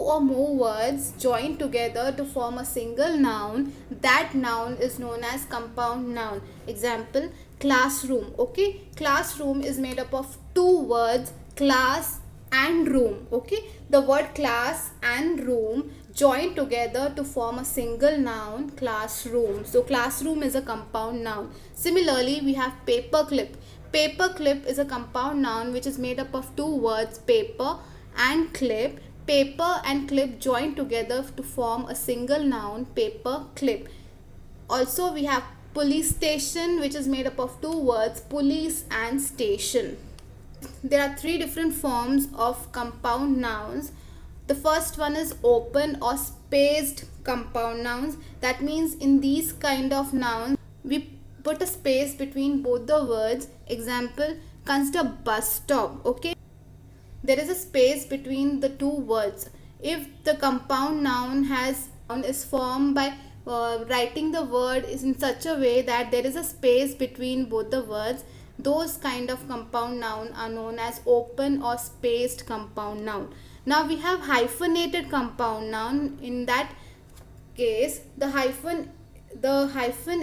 or more words join together to form a single noun, that noun is known as compound noun. Example, classroom. Okay, classroom is made up of two words, class and room. Okay, the word class and room join together to form a single noun, classroom. So classroom is a compound noun. Similarly, we have paperclip. Paperclip is a compound noun which is made up of two words, paper and clip. Paper and clip join together to form a single noun, paper clip. Also, we have police station, which is made up of two words, police and station. There are three different forms of compound nouns. The first one is open or spaced compound nouns. That means in these kind of nouns, we put a space between both the words. Example, consider bus stop. Okay, there is a space between the two words. If the compound noun is formed by writing the word is in such a way that there is a space between both the words, those kind of compound noun are known as open or spaced compound noun. Now we have hyphenated compound noun. In that case, the hyphen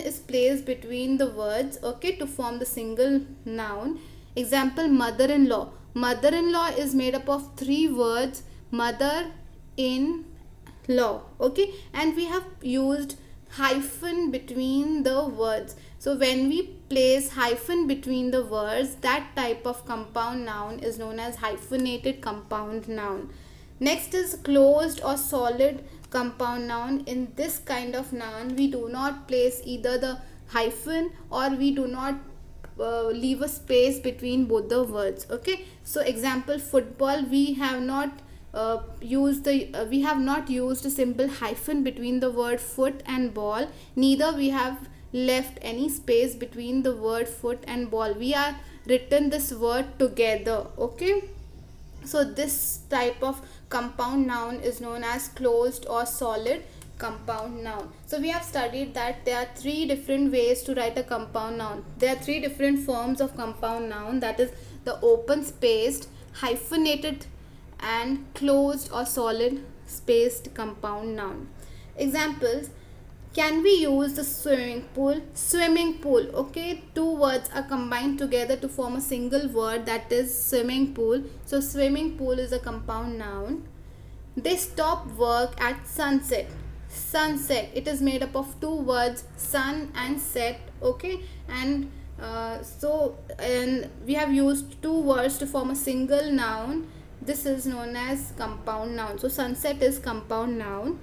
is placed between the words, okay, to form the single noun. Example, mother-in-law. Mother-in-law is made up of three words, mother in law. Okay, and we have used hyphen between the words. So when we place hyphen between the words, that type of compound noun is known as hyphenated compound noun. Next is closed or solid compound noun. In this kind of noun, we do not place either the hyphen or we do not leave a space between both the words. Okay, so example, football, we have not used a simple hyphen between the word foot and ball. Neither we have left any space between the word foot and ball. We are written this word together. Okay, so this type of compound noun is known as closed or solid compound noun. So we have studied that there are three different ways to write a compound noun. There are three different forms of compound noun, that is the open spaced, hyphenated and closed or solid spaced compound noun. Examples, can we use the swimming pool? Swimming pool. Okay, two words are combined together to form a single word, that is swimming pool. So swimming pool is a compound noun. They stop work at sunset. Sunset, it is made up of two words, sun and set. Okay, and we have used two words to form a single noun. This is known as compound noun. So sunset is compound noun.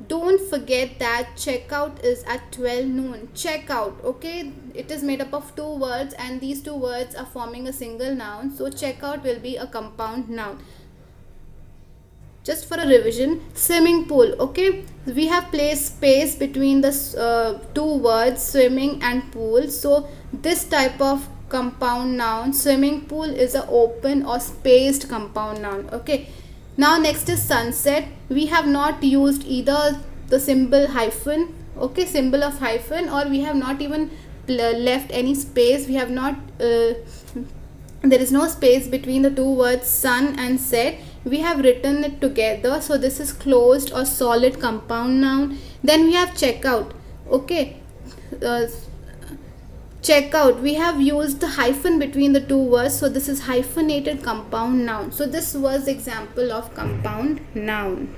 Don't forget that checkout is at 12 noon. Checkout, okay, it is made up of two words and these two words are forming a single noun. So checkout will be a compound noun. Just for a revision, swimming pool. Okay, we have placed space between the two words swimming and pool. So this type of compound noun, swimming pool, is a open or spaced compound noun. Okay, now next is sunset. We have not used either the symbol hyphen, okay, symbol of hyphen, or we have not even left any space. We have not there is no space between the two words sun and set. We have written it together. So this is closed or solid compound noun. Then we have checkout. Okay, checkout, we have used the hyphen between the two words. So this is hyphenated compound noun. So this was example of compound noun.